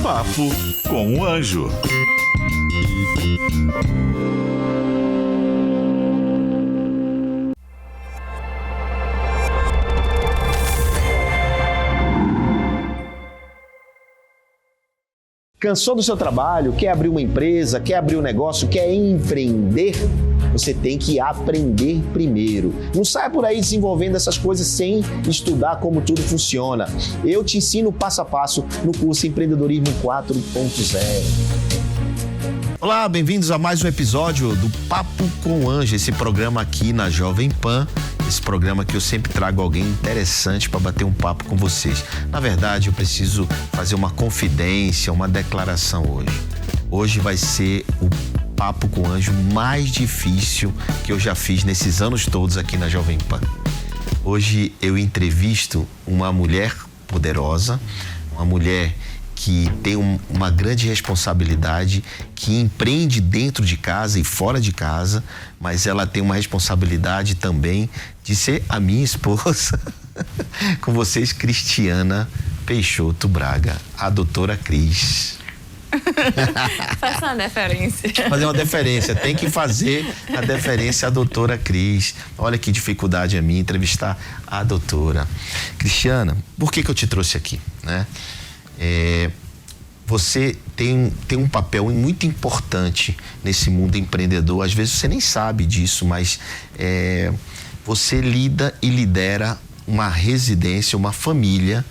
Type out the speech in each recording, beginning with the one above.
Papo com o Anjo. Cansou do seu trabalho? Quer abrir uma empresa? Quer abrir um negócio? Quer empreender? Você tem que aprender primeiro. Não saia por aí desenvolvendo essas coisas sem estudar como tudo funciona. Eu te ensino passo a passo no curso Empreendedorismo 4.0. Olá, bem-vindos a mais um episódio do Papo com o Anjo, esse programa aqui na Jovem Pan. Esse programa que eu sempre trago alguém interessante para bater um papo com vocês. Na verdade, eu preciso fazer uma confidência, uma declaração hoje. Hoje vai ser o Papo com o Anjo mais difícil que eu já fiz nesses anos todos aqui na Jovem Pan. Hoje eu entrevisto uma mulher poderosa, uma mulher que tem uma grande responsabilidade, que empreende dentro de casa e fora de casa, mas ela tem uma responsabilidade também de ser a minha esposa. Com vocês, Cristiana Peixoto Braga, a doutora Cris. Faça uma deferência. Fazer uma deferência, tem que fazer a deferência à doutora Cris. Olha que dificuldade a minha entrevistar a doutora. Cristiana, por que eu te trouxe aqui, né? Você tem um papel muito importante nesse mundo empreendedor. Às vezes você nem sabe disso, mas você lida e lidera uma residência, uma família,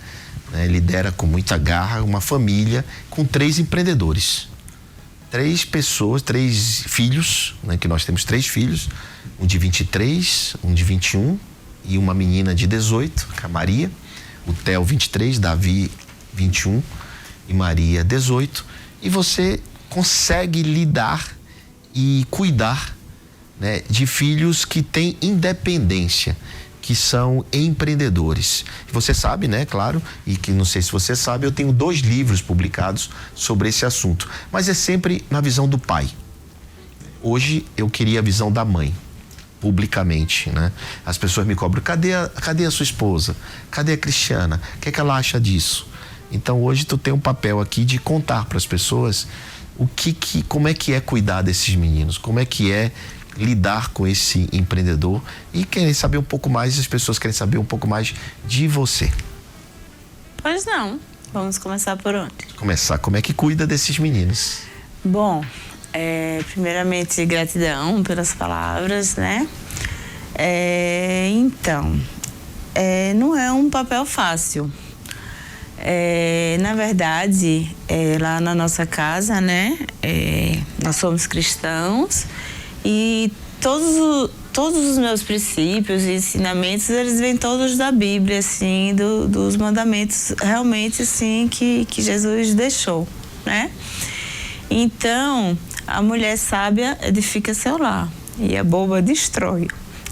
né? Lidera com muita garra uma família com 3 empreendedores. 3 pessoas, 3 filhos, né? Que nós temos 3 filhos, um de 23, um de 21 e uma menina de 18, que é a Maria. O Theo, 23, Davi, 21 e Maria, 18. E você consegue lidar e cuidar, né, de filhos que têm independência, que são empreendedores. Você sabe, né, claro, e que não sei se você sabe, eu tenho 2 livros publicados sobre esse assunto, mas é sempre na visão do pai. Hoje eu queria a visão da mãe, publicamente, né? As pessoas me cobram, cadê a sua esposa? Cadê a Cristiana? O que ela acha disso? Então hoje tu tem um papel aqui de contar para as pessoas como é que é cuidar desses meninos, como é que é lidar com esse empreendedor e querem saber um pouco mais, as pessoas querem saber um pouco mais de você. Pois não, vamos começar por onde? Como é que cuida desses meninos? Bom, primeiramente gratidão pelas palavras, né? Então, não é um papel fácil. Na verdade, lá na nossa casa, né, nós somos cristãos e todos os meus princípios e ensinamentos, eles vêm todos da Bíblia, assim, dos mandamentos realmente, assim, que Jesus deixou, né? Então, a mulher sábia edifica seu lar e a boba destrói.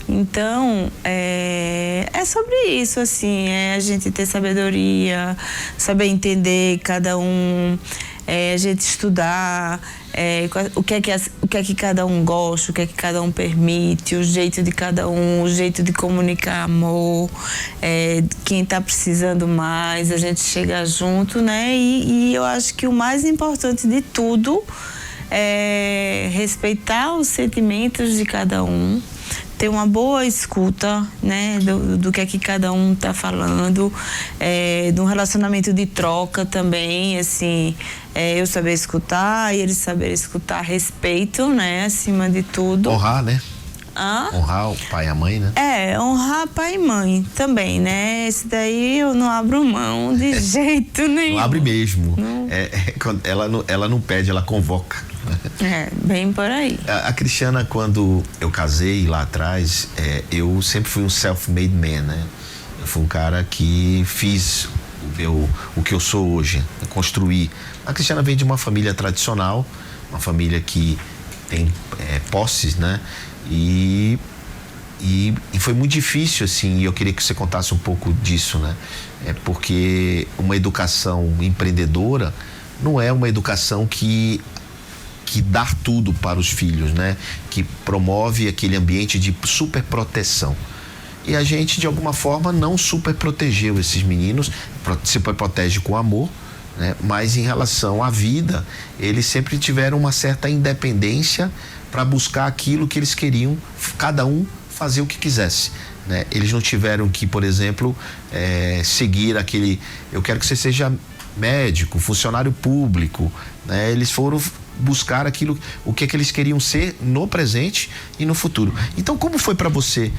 Então, é sobre isso, assim, a gente ter sabedoria, saber entender cada um, a gente estudar, o que é que cada um gosta, o que é que cada um permite, o jeito de cada um, o jeito de comunicar amor, quem está precisando mais, a gente chegar junto, né? E eu acho que o mais importante de tudo é respeitar os sentimentos de cada um, ter uma boa escuta, né, do que é que cada um está falando, de um relacionamento de troca também, assim, eu saber escutar e eles saberem escutar, respeito, né, acima de tudo. Honrar, né? Hã? Honrar o pai e a mãe, né? Honrar pai e mãe também, né? Esse daí eu não abro mão de jeito nenhum. Não abre mesmo. Não. Ela não pede, ela convoca. Bem por aí. A Cristiana, quando eu casei lá atrás, eu sempre fui um self-made man, né? Eu fui um cara que fiz o que eu sou hoje, construí. A Cristiana vem de uma família tradicional, uma família que tem posses, né? E foi muito difícil, assim, e eu queria que você contasse um pouco disso, né? Porque uma educação empreendedora não é uma educação que dá tudo para os filhos, né? Que promove aquele ambiente de super proteção. E a gente, de alguma forma, não super protegeu esses meninos, se protege com amor, né? Mas em relação à vida, eles sempre tiveram uma certa independência para buscar aquilo que eles queriam, cada um fazer o que quisesse, né? Eles não tiveram que, por exemplo, seguir aquele, eu quero que você seja médico, funcionário público, né? Eles foram buscar aquilo, o que é que eles queriam ser no presente e no futuro. Então, como foi para você,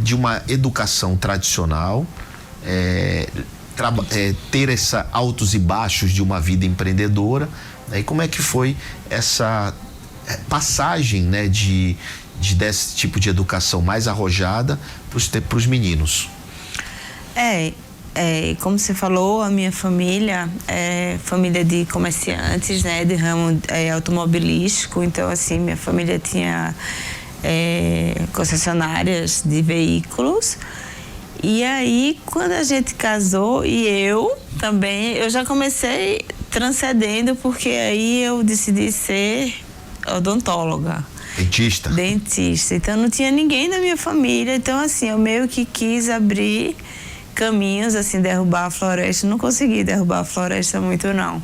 de uma educação tradicional, ter essa altos e baixos de uma vida empreendedora, né? E como é que foi essa passagem, né, desse tipo de educação mais arrojada para os meninos? Como você falou, a minha família é família de comerciantes, né, de ramo automobilístico. Então, assim, minha família tinha concessionárias de veículos. E aí, quando a gente casou, e eu também, eu já comecei transcendendo, porque aí eu decidi ser odontóloga. Dentista. Então, não tinha ninguém na minha família. Então, assim, eu meio que quis abrir caminhos, assim, derrubar a floresta. Não consegui derrubar a floresta muito, não.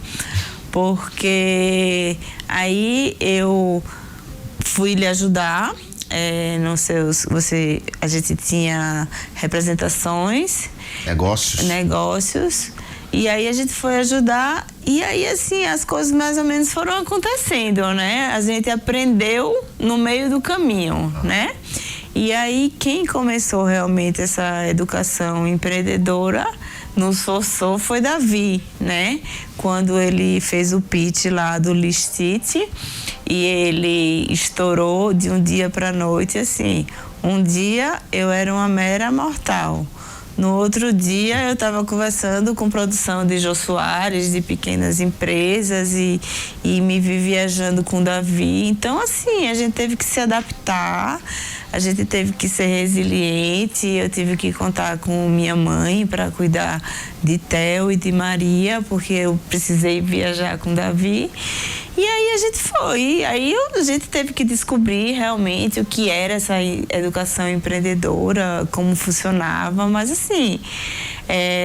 Porque aí eu fui lhe ajudar. A gente tinha representações. Negócios. E aí a gente foi ajudar. E aí, assim, as coisas mais ou menos foram acontecendo, né? A gente aprendeu no meio do caminho, né? E aí, quem começou realmente essa educação empreendedora nos forçou foi Davi, né? Quando ele fez o pitch lá do Listite e ele estourou de um dia para a noite, assim. Um dia eu era uma mera mortal. No outro dia eu estava conversando com produção de Jô Soares, de pequenas empresas e me vi viajando com o Davi. Então, assim, a gente teve que se adaptar, a gente teve que ser resiliente, eu tive que contar com minha mãe para cuidar de Theo e de Maria, porque eu precisei viajar com o Davi. E aí a gente foi, aí a gente teve que descobrir realmente o que era essa educação empreendedora, como funcionava, mas assim,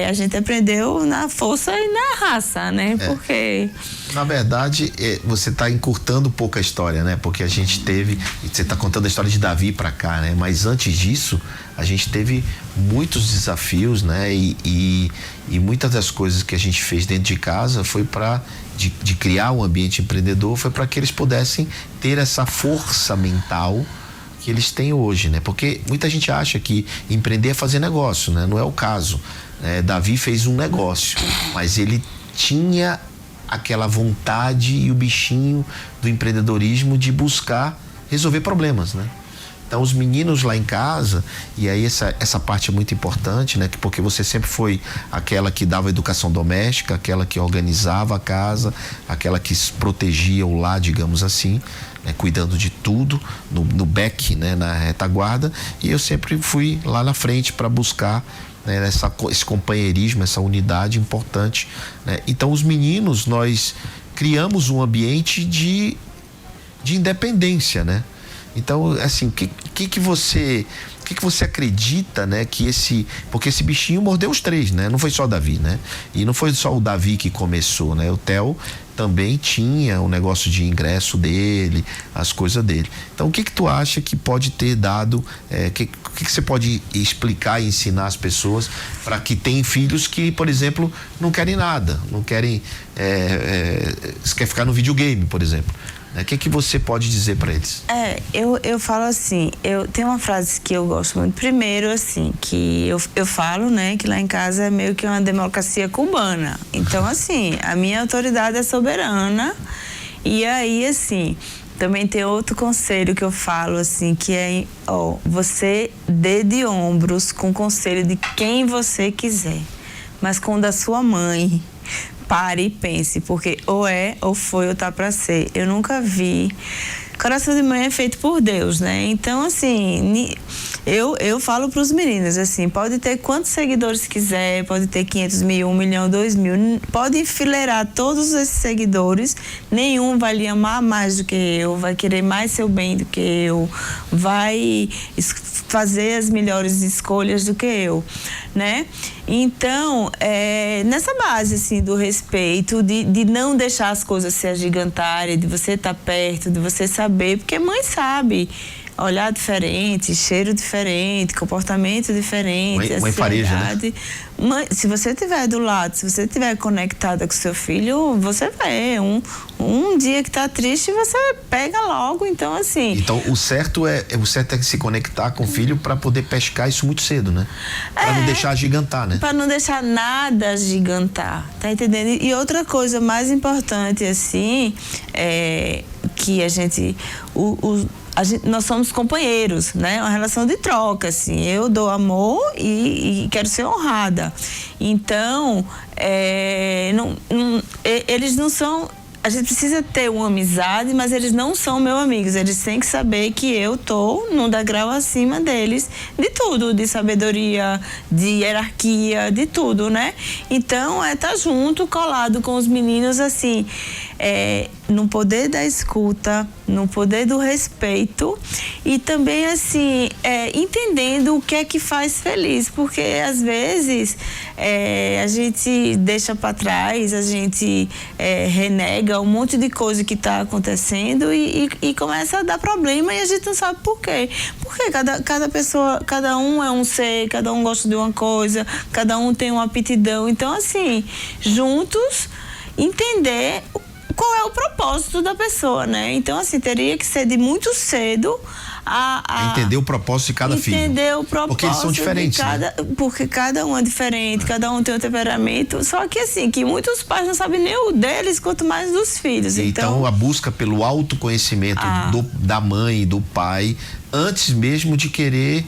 a gente aprendeu na força e na raça, né? Porque... Na verdade, você está encurtando um pouco a história, né? Porque a gente teve, você está contando a história de Davi para cá, né? Mas antes disso, a gente teve muitos desafios, né? E muitas das coisas que a gente fez dentro de casa foi de criar um ambiente empreendedor, foi para que eles pudessem ter essa força mental que eles têm hoje, né? Porque muita gente acha que empreender é fazer negócio, né? Não é o caso. Davi fez um negócio, mas ele tinha aquela vontade e o bichinho do empreendedorismo de buscar resolver problemas, né? Então, os meninos lá em casa, e aí essa parte é muito importante, né? Porque você sempre foi aquela que dava educação doméstica, aquela que organizava a casa, aquela que protegia o lar, digamos assim, né? Cuidando de tudo, no back, né? Na retaguarda, e eu sempre fui lá na frente para buscar, né? Esse companheirismo, essa unidade importante, né? Então, os meninos, nós criamos um ambiente de independência, né? Então, assim, o que você acredita, né, porque esse bichinho mordeu os três, né? Não foi só o Davi, né? E não foi só o Davi que começou, né? O Theo também tinha o negócio de ingresso dele, as coisas dele. Então, o que tu acha que pode ter dado, o que você pode explicar e ensinar as pessoas para que tem filhos que, por exemplo, não querem nada, não querem, quer ficar no videogame, por exemplo. O que você pode dizer para eles? Eu falo assim, eu tenho uma frase que eu gosto muito. Primeiro, assim, que eu falo, né, que lá em casa é meio que uma democracia cubana. Então, assim, a minha autoridade é soberana. E aí, assim, também tem outro conselho que eu falo, assim, que é, você dê de ombros com o conselho de quem você quiser, mas com o da sua mãe. Pare e pense, porque ou é, ou foi, ou tá pra ser. Eu nunca vi. Coração de mãe é feito por Deus, né? Então, assim, eu falo pros meninos, assim, pode ter quantos seguidores quiser, pode ter 500 mil, 1 milhão, 2 mil, pode enfileirar todos esses seguidores, nenhum vai lhe amar mais do que eu, vai querer mais seu bem do que eu, vai fazer as melhores escolhas do que eu, né? Então, nessa base, assim, do respeito, de não deixar as coisas se agigantarem, de você estar perto, de você saber, porque mãe sabe olhar diferente, cheiro diferente, comportamento diferente, mãe fareja, né? Mãe, se você estiver do lado, se você estiver conectada com seu filho, você vê. Um dia que tá triste, você pega logo. Então, assim. Então, o certo é se conectar com o filho para poder pescar isso muito cedo, né? Para não deixar agigantar, né? Para não deixar nada agigantar, tá entendendo? E outra coisa mais importante, assim, que a gente. Nós somos companheiros, né? Uma relação de troca, assim. Eu dou amor e quero ser honrada. Então, eles não são... A gente precisa ter uma amizade, mas eles não são meus amigos. Eles têm que saber que eu tô num degrau acima deles, de tudo, de sabedoria, de hierarquia, de tudo, né? Então, tá junto, colado com os meninos, assim, no poder da escuta, no poder do respeito e também, assim, entendendo o que é que faz feliz, porque às vezes a gente deixa para trás, a gente renega um monte de coisa que está acontecendo e começa a dar problema e a gente não sabe por quê. Porque cada pessoa, cada um é um ser, cada um gosta de uma coisa, cada um tem uma aptidão. Então, assim, juntos, entender qual é o propósito da pessoa, né? Então, assim, teria que ser de muito cedo entender o propósito de cada filho. Entender o propósito. Porque eles são diferentes, né? Porque cada um é diferente, cada um tem um temperamento. Só que, assim, que muitos pais não sabem nem o deles, quanto mais dos filhos. Então a busca pelo autoconhecimento da mãe e do pai, antes mesmo de querer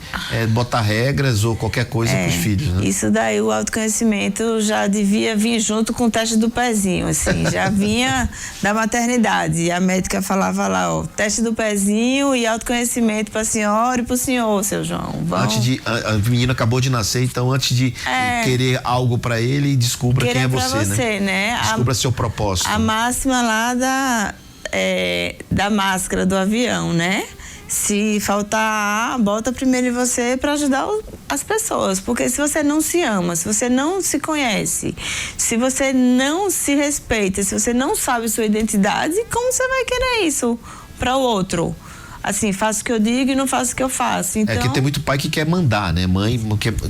botar regras ou qualquer coisa para os filhos, né? Isso daí, o autoconhecimento já devia vir junto com o teste do pezinho, assim, já vinha da maternidade. A médica falava lá, teste do pezinho e autoconhecimento para a senhora e para o senhor, seu João. A menina acabou de nascer, então antes de querer algo para ele, descubra quem é você, né? Descubra seu propósito. A máxima lá da máscara do avião, né? Se faltar ar, bota primeiro em você para ajudar as pessoas. Porque se você não se ama, se você não se conhece, se você não se respeita, se você não sabe sua identidade, como você vai querer isso para o outro? Assim, faço o que eu digo e não faço o que eu faço. Então... que tem muito pai que quer mandar, né? Mãe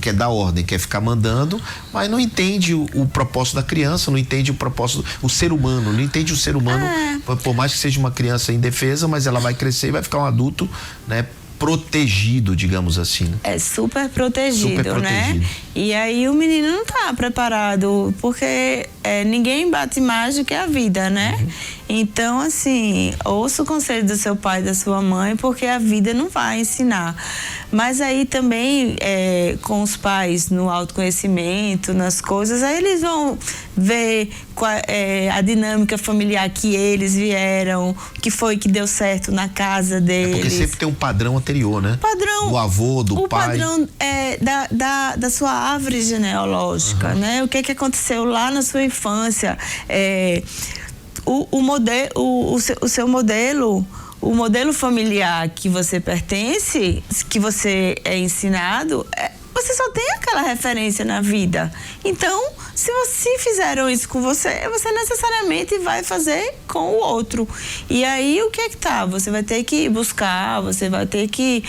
quer dar ordem, quer ficar mandando, mas não entende o propósito da criança, não entende o propósito, o ser humano, não entende o ser humano, por mais que seja uma criança indefesa, mas ela vai crescer e vai ficar um adulto, né? Protegido, digamos assim, né? Super protegido, né? E aí o menino não tá preparado, porque ninguém bate mais do que a vida, né? Então, assim, ouça o conselho do seu pai e da sua mãe, porque a vida não vai ensinar. Mas aí também, com os pais no autoconhecimento, nas coisas, aí eles vão ver a dinâmica familiar que eles vieram, o que foi que deu certo na casa deles. Porque sempre tem um padrão anterior, né? Do avô, do pai. O padrão da sua árvore genealógica, né? O que aconteceu lá na sua infância. O seu modelo, o modelo familiar que você pertence, que você é ensinado, você só tem aquela referência na vida. Então, se fizeram isso com você, você necessariamente vai fazer com o outro. E aí, o que é que tá? Você vai ter que buscar, você vai ter que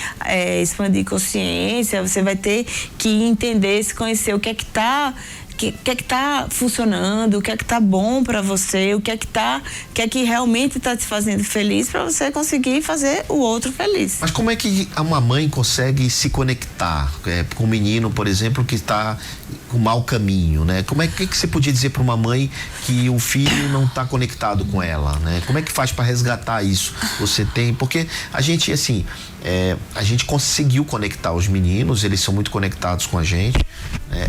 expandir consciência, você vai ter que entender, se conhecer o que é que tá... O que é que tá funcionando, o que é que tá bom para você, o que é que realmente tá te fazendo feliz para você conseguir fazer o outro feliz. Mas como é que uma mãe consegue se conectar com um menino, por exemplo, que está com mau caminho, né? Como é que você podia dizer para uma mãe que o filho não está conectado com ela, né? Como é que faz para resgatar isso? Você tem, porque a gente, assim, a gente conseguiu conectar os meninos, eles são muito conectados com a gente,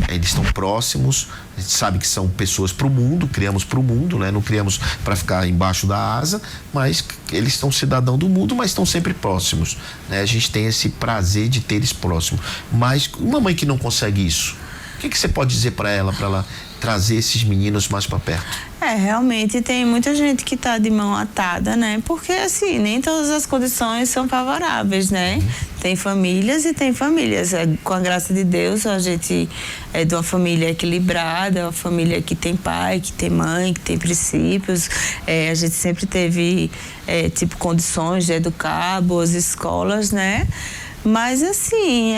eles estão próximos, a gente sabe que são pessoas para o mundo, criamos para o mundo, né? Não criamos para ficar embaixo da asa, mas eles são cidadão do mundo, mas estão sempre próximos, né? A gente tem esse prazer de ter eles próximos. Mas uma mãe que não consegue isso, o que você pode dizer para ela trazer esses meninos mais para perto? Realmente tem muita gente que está de mão atada, né? Porque, assim, nem todas as condições são favoráveis, né? Tem famílias e tem famílias. Com a graça de Deus, a gente é de uma família equilibrada, uma família que tem pai, que tem mãe, que tem princípios. A gente sempre teve, condições de educar, boas escolas, né? Mas, assim,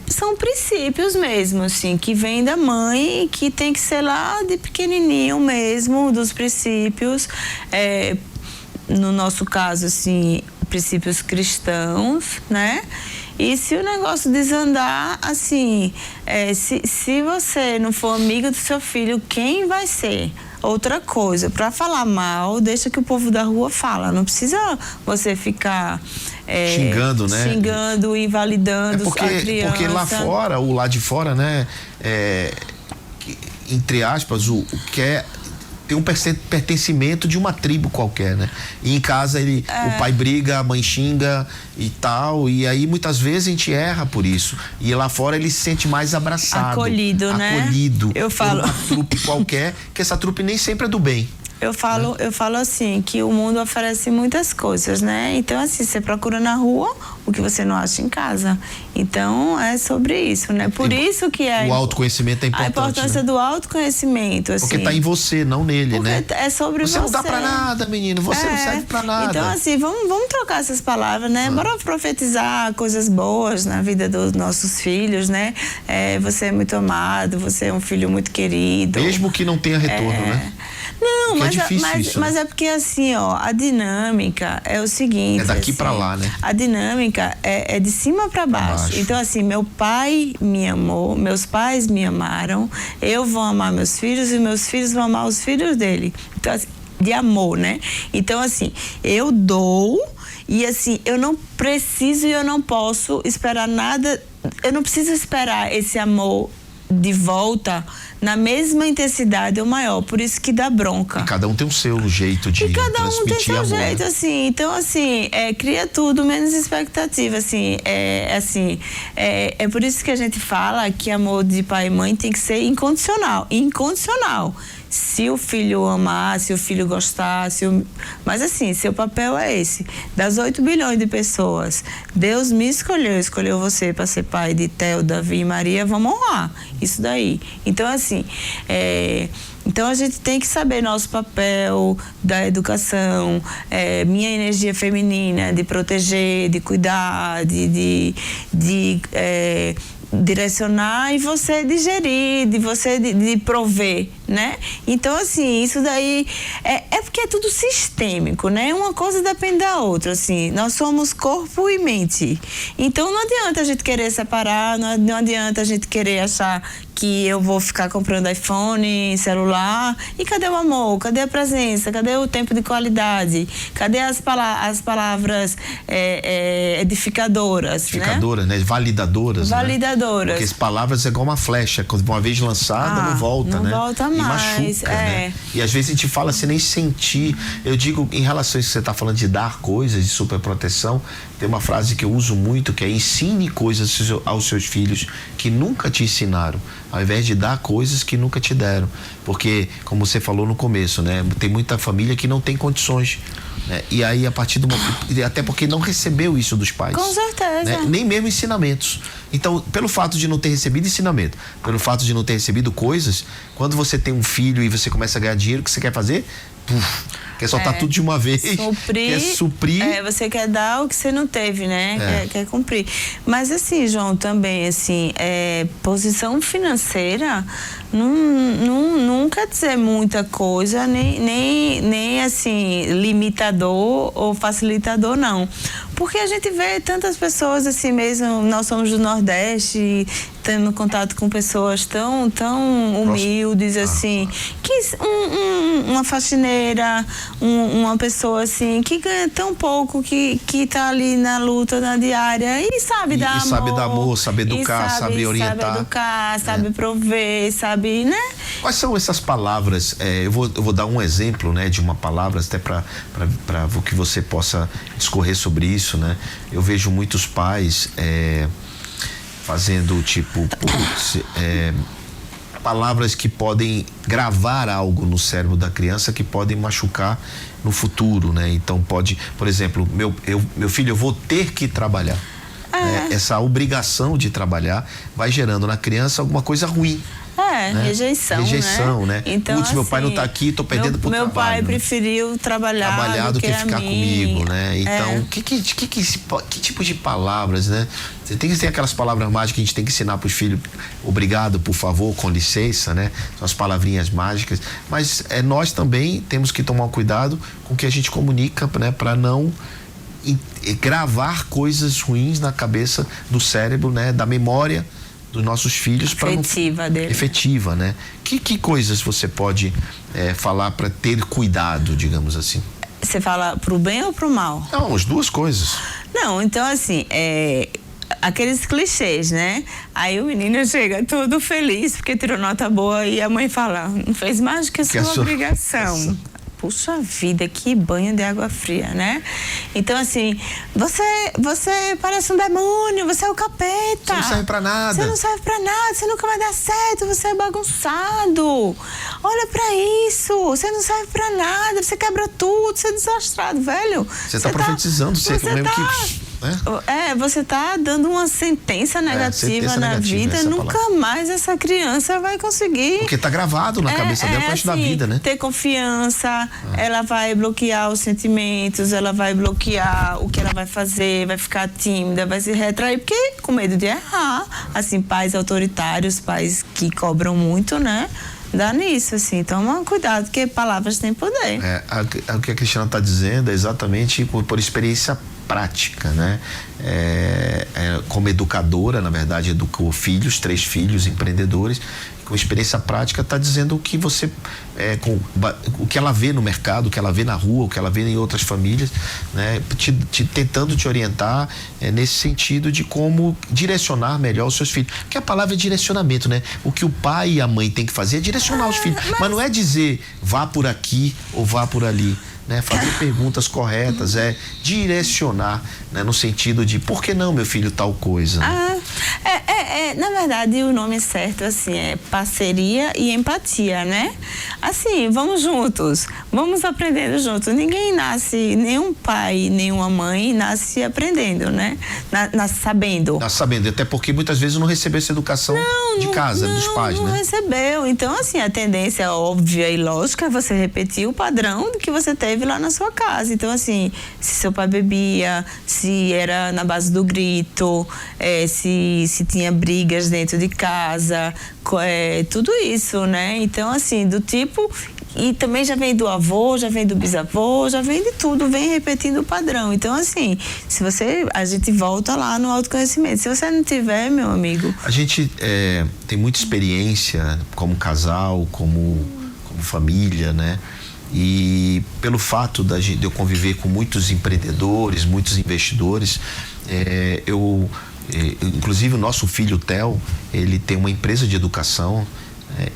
são princípios mesmo, assim, que vem da mãe e que tem que ser lá de pequenininho mesmo, dos princípios. No nosso caso, assim, princípios cristãos, né? E se o negócio desandar, assim, se você não for amiga do seu filho, quem vai ser? Outra coisa, para falar mal, deixa que o povo da rua fala. Não precisa você ficar xingando, né? Xingando, invalidando a criança. Porque lá fora, o lá de fora, né? Entre aspas, o que é tem um pertencimento de uma tribo qualquer, né? E em casa o pai briga, a mãe xinga e tal, e aí muitas vezes a gente erra por isso. E lá fora ele se sente mais abraçado. Acolhido, né? Acolhido. Eu falo. Por uma trupe qualquer, que essa trupe nem sempre é do bem. Eu falo assim, que o mundo oferece muitas coisas, né? Então, assim, você procura na rua o que você não acha em casa. Então, é sobre isso, né? Por isso que o autoconhecimento é importante. A importância, né, do autoconhecimento, assim. Porque tá em você, não nele, né? É sobre você. Você não dá pra nada, menino. Você não serve pra nada. Então, assim, vamos trocar essas palavras, né? Bora profetizar coisas boas na vida dos nossos filhos, né? Você é muito amado, você é um filho muito querido. Mesmo que não tenha retorno, né? Não, mas é porque, assim, ó, a dinâmica é o seguinte. É daqui assim, pra lá, né? A dinâmica é de cima pra baixo. Então, assim, meu pai me amou, meus pais me amaram, eu vou amar meus filhos e meus filhos vão amar os filhos dele. Então, assim, de amor, né? Então, assim, eu dou e, assim, eu não preciso e eu não posso esperar nada, eu não preciso esperar esse amor de volta na mesma intensidade ou maior, por isso que dá bronca. E cada um tem o seu jeito de transmitir amor. Cada um tem seu jeito, assim. Então, assim, cria tudo menos expectativa, assim. É por isso que a gente fala que amor de pai e mãe tem que ser incondicional. Incondicional. Se o filho amar, se o filho gostar, mas assim, seu papel é esse. Das 8 bilhões de pessoas, Deus me escolheu você para ser pai de Theo, Davi e Maria, vamos honrar isso daí. Então, assim, então a gente tem que saber nosso papel da educação, minha energia feminina, de proteger, de cuidar, de direcionar e você digerir, de prover, né? Então, assim, isso daí é porque é tudo sistêmico, né? Uma coisa depende da outra, assim. Nós somos corpo e mente. Então, não adianta a gente querer separar, não adianta a gente querer achar que eu vou ficar comprando iPhone, celular. E cadê o amor? Cadê a presença? Cadê o tempo de qualidade? Cadê as palavras edificadoras, Edificadoras, né? Validadoras. Validadoras. Porque as palavras é igual uma flecha, uma vez lançada, não volta, né? Não volta mais. E machuca, né? E às vezes a gente fala sem nem sentir. Eu digo, em relação a isso que você está falando de dar coisas, de superproteção, tem uma frase que eu uso muito, que é: ensine coisas aos seus filhos que nunca te ensinaram, ao invés de dar coisas que nunca te deram. Porque, como você falou no começo, né? Tem muita família que não tem condições, né? E aí, a partir do momento, até porque não recebeu isso dos pais. Com certeza. Né? Nem mesmo ensinamentos. Então, pelo fato de não ter recebido ensinamento, pelo fato de não ter recebido coisas, quando você tem um filho e você começa a ganhar dinheiro, o que você quer fazer? Quer soltar tudo de uma vez. Quer suprir. Você quer dar o que você não teve, né? Quer cumprir. Mas, assim, João, também, assim, posição financeira não quer dizer muita coisa, nem assim, limitador ou facilitador, não. Porque a gente vê tantas pessoas, assim mesmo, nós somos do Nordeste, tendo contato com pessoas tão humildes, assim, que uma faxineira, uma pessoa, assim, que ganha tão pouco, que tá ali na luta, na diária, e sabe dar amor. Sabe dar amor, sabe educar, sabe orientar. Sabe educar, sabe prover, sabe, né? Quais são essas palavras? Eu vou dar um exemplo, né, de uma palavra, até para que você possa discorrer sobre isso, né? Eu vejo muitos pais fazendo tipo, palavras que podem gravar algo no cérebro da criança que podem machucar no futuro, né? Então pode, por exemplo, meu filho, eu vou ter que trabalhar. Essa obrigação de trabalhar vai gerando na criança alguma coisa ruim. Né? Rejeição, né? Então, putz, meu pai não tá aqui, tô perdendo pro trabalho. Meu pai preferiu trabalhar do que ficar comigo, né? Então, que tipo de palavras, né? Você tem que ter aquelas palavras mágicas que a gente tem que ensinar pros filhos. Obrigado, por favor, com licença, né? São as palavrinhas mágicas. Mas nós também temos que tomar cuidado com o que a gente comunica, né? Para não gravar coisas ruins na cabeça do cérebro, né? Da memória dos nossos filhos, efetiva, né? Que coisas você pode falar para ter cuidado, digamos assim? Você fala pro bem ou pro mal? Não, as duas coisas. Não, então assim, aqueles clichês, né? Aí o menino chega todo feliz porque tirou nota boa e a mãe fala, não fez mais do que a sua obrigação. Puxa vida, que banho de água fria, né? Então, assim, você parece um demônio, você é o capeta. Você não serve pra nada. Você não serve pra nada, você nunca vai dar certo, você é bagunçado. Olha pra isso, você não serve pra nada, você quebra tudo, você é desastrado, velho. Você tá profetizando, você mesmo que... você tá dando uma sentença negativa na vida, nunca mais essa criança vai conseguir. Porque tá gravado na cabeça dela pro resto da vida, né? Ter confiança, ela vai bloquear os sentimentos, ela vai bloquear o que ela vai fazer, vai ficar tímida, vai se retrair, porque com medo de errar. Assim, pais autoritários, pais que cobram muito, né? Dá nisso, assim, toma cuidado, porque palavras têm poder. O que a Cristiana está dizendo é exatamente por experiência prática, né? Como educadora, na verdade, educou 3 filhos empreendedores, com experiência prática está dizendo o que você o que ela vê no mercado, o que ela vê na rua, o que ela vê em outras famílias, né? Tentando te orientar nesse sentido de como direcionar melhor os seus filhos, porque a palavra é direcionamento, né? O que o pai e a mãe têm que fazer é direcionar os filhos, mas não é dizer vá por aqui ou vá por ali, né? Fazer perguntas corretas, direcionar, né? No sentido de por que não, meu filho, tal coisa, né? Na verdade, o nome certo, assim, é parceria e empatia, né? Assim, vamos juntos, vamos aprendendo juntos. Ninguém nasce, nenhum pai, nenhuma mãe nasce aprendendo, né? Nasce sabendo. Nasce sabendo, até porque muitas vezes não recebeu essa educação de casa, dos pais, né? Não recebeu. Então, assim, a tendência óbvia e lógica é você repetir o padrão que você teve lá na sua casa. Então, assim, se seu pai bebia, se era na base do grito, se tinha brigas dentro de casa, tudo isso, né? Então, assim, do tipo... E também já vem do avô, já vem do bisavô, já vem de tudo, vem repetindo o padrão. Então, assim, a gente volta lá no autoconhecimento. Se você não tiver, meu amigo... A gente tem muita experiência como casal, como família, né? E pelo fato de eu conviver com muitos empreendedores, muitos investidores, inclusive o nosso filho, o Theo, ele tem uma empresa de educação,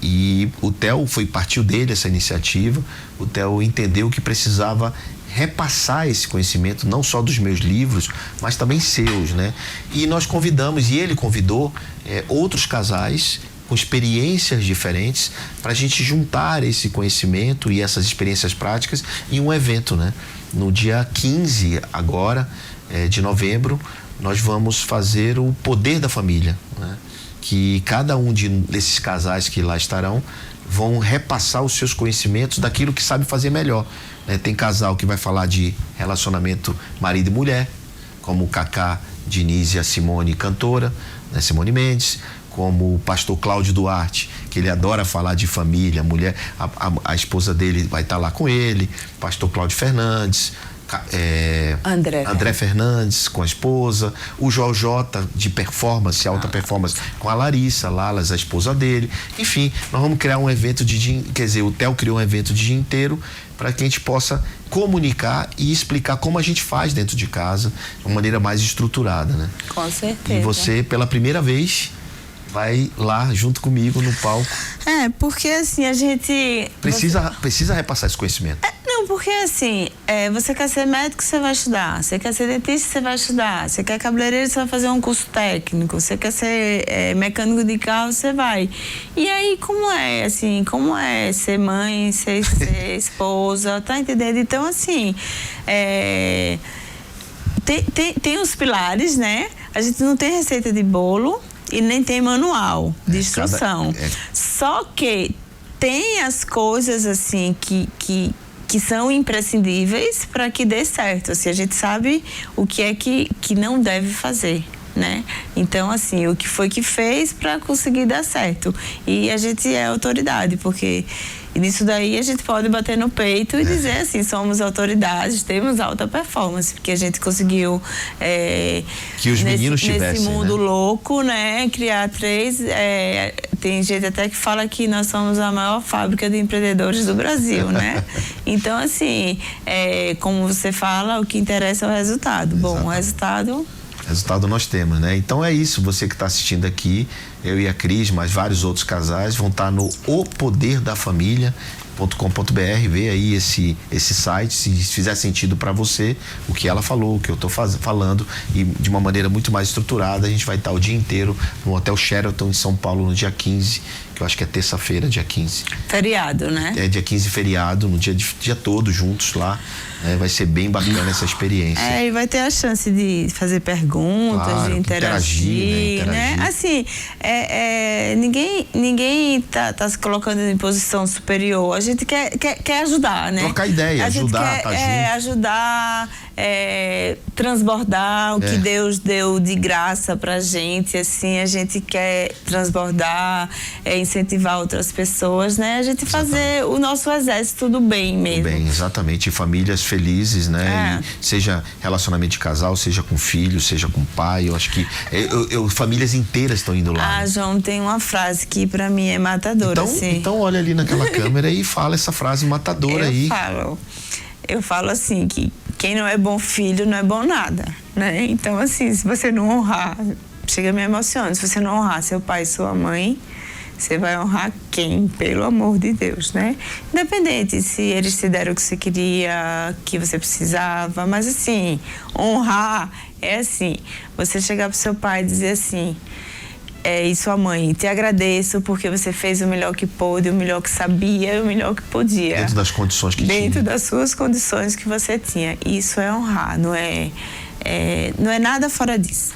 e o Theo partiu dele essa iniciativa. O Theo entendeu que precisava repassar esse conhecimento, não só dos meus livros, mas também seus, né? E nós convidamos, e ele convidou outros casais com experiências diferentes para a gente juntar esse conhecimento e essas experiências práticas em um evento, né? No dia 15 agora, de novembro, nós vamos fazer o Poder da Família, né? Que cada um desses casais que lá estarão vão repassar os seus conhecimentos daquilo que sabe fazer melhor, né? Tem casal que vai falar de relacionamento marido e mulher, como o Cacá Diniz e a Simone, cantora, né? Simone Mendes, como o pastor Cláudio Duarte, que ele adora falar de família, mulher, a esposa dele vai estar lá com ele, pastor Cláudio Fernandes, André Fernandes com a esposa, o Jota de performance, alta performance, com a Larissa Lalas, a esposa dele. Enfim, nós vamos criar um evento o Theo criou um evento de dia inteiro para que a gente possa comunicar e explicar como a gente faz dentro de casa, de uma maneira mais estruturada, né? Com certeza. E você, pela primeira vez, vai lá junto comigo no palco. Porque assim, a gente... Precisa repassar esse conhecimento. Não, porque assim, você quer ser médico, você vai estudar. Você quer ser dentista, você vai estudar. Você quer cabeleireiro, você vai fazer um curso técnico. Você quer ser mecânico de carro, você vai. E aí, como é ser mãe, ser esposa, tá entendendo? Então, assim, tem os pilares, né? A gente não tem receita de bolo e nem tem manual de instrução. Só que tem as coisas, assim, que são imprescindíveis para que dê certo. Assim, a gente sabe o que é que não deve fazer, né? Então, assim, o que foi que fez para conseguir dar certo. E a gente é autoridade, porque nisso daí a gente pode bater no peito e dizer assim, somos autoridades, temos alta performance, porque a gente conseguiu que os meninos tivessem, nesse mundo louco, né, criar 3, tem gente até que fala que nós somos a maior fábrica de empreendedores do Brasil, né? Então, assim, como você fala, o que interessa é o resultado. Bom, o resultado nós temos, né? Então é isso, você que está assistindo aqui, eu e a Cris, mas vários outros casais vão estar no opoderdafamilia.com.br, vê aí esse site, se fizer sentido para você, o que ela falou, o que eu estou falando, e de uma maneira muito mais estruturada. A gente vai estar o dia inteiro no Hotel Sheraton em São Paulo no dia 15, que eu acho que é terça-feira, dia 15. Feriado, né? Dia 15, feriado, no dia todo juntos lá. Vai ser bem bacana essa experiência. E vai ter a chance de fazer perguntas, claro, de interagir, né? Assim, ninguém tá se colocando em posição superior. A gente quer ajudar, né? Trocar ideia, ajudar, tá junto. Ajudar, transbordar o que Deus deu de graça pra gente, assim, a gente quer transbordar, incentivar outras pessoas, né? A gente fazer o nosso exército do bem mesmo. Do bem, exatamente. E famílias felizes, né? Seja relacionamento de casal, seja com filho, seja com pai. Eu acho que famílias inteiras estão indo lá. João, tem uma frase que pra mim é matadora, então olha ali naquela câmera e fala essa frase matadora aí. Eu falo assim, que quem não é bom filho não é bom nada, né? Então, assim, se você não honrar, chega a me emocionar, se você não honrar seu pai e sua mãe, você vai honrar quem? Pelo amor de Deus, né? Independente se eles te deram o que você queria, que você precisava, mas assim, honrar é assim, você chegar pro seu pai e dizer assim, e sua mãe, te agradeço porque você fez o melhor que pôde, o melhor que sabia, o melhor que podia. Dentro das condições que tinha. Dentro das suas condições que você tinha. Isso é honrar, não é nada fora disso.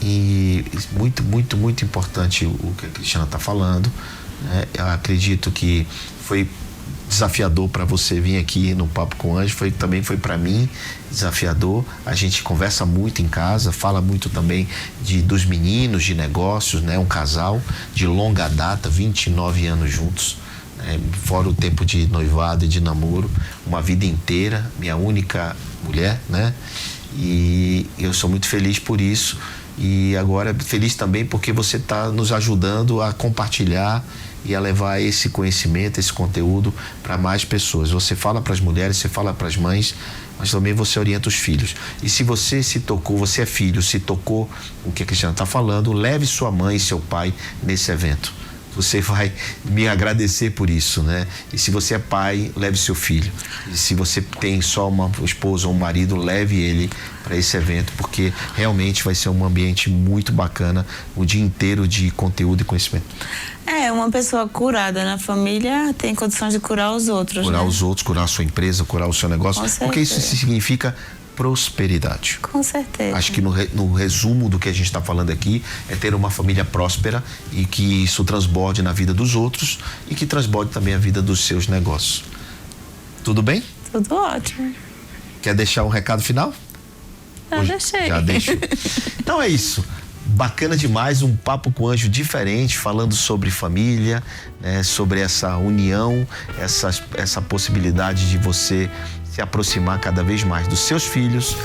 E muito, muito, muito importante o que a Cristiana está falando, né? Eu acredito que foi desafiador para você vir aqui no Papo com o Anjo, também foi para mim desafiador. A gente conversa muito em casa, fala muito também dos meninos, de negócios, né? Um casal de longa data, 29 anos juntos, fora o tempo de noivado e de namoro, uma vida inteira, minha única mulher, né? E eu sou muito feliz por isso, e agora feliz também porque você está nos ajudando a compartilhar e a levar esse conhecimento, esse conteúdo para mais pessoas. Você fala para as mulheres, você fala para as mães, mas também você orienta os filhos. E se você se tocou, você é filho, se tocou o que a Cristiana está falando, leve sua mãe e seu pai nesse evento. Você vai me agradecer por isso, né? E se você é pai, leve seu filho. E se você tem só uma esposa ou um marido, leve ele para esse evento, porque realmente vai ser um ambiente muito bacana, o dia inteiro de conteúdo e conhecimento. Uma pessoa curada na família tem condições de curar os outros, curar, né? Os outros, curar a sua empresa, curar o seu negócio, porque isso significa prosperidade. Com certeza. Acho que no resumo do que a gente está falando aqui é ter uma família próspera e que isso transborde na vida dos outros e que transborde também a vida dos seus negócios. Tudo bem? Tudo ótimo. Quer deixar um recado final? Deixei. Já deixo. Então é isso. Bacana demais, um Papo com Anjo diferente, falando sobre família, né, sobre essa união, essa possibilidade de você se aproximar cada vez mais dos seus filhos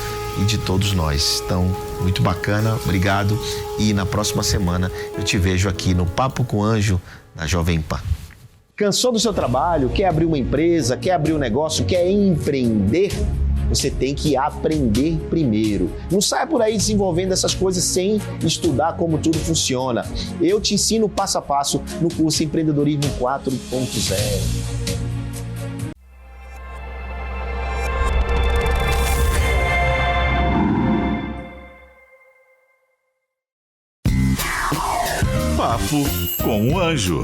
e de todos nós. Então, muito bacana, obrigado. E na próxima semana eu te vejo aqui no Papo com Anjo da Jovem Pan. Cansou do seu trabalho? Quer abrir uma empresa? Quer abrir um negócio? Quer empreender? Você tem que aprender primeiro. Não saia por aí desenvolvendo essas coisas sem estudar como tudo funciona. Eu te ensino passo a passo no curso Empreendedorismo 4.0. Papo com o Anjo.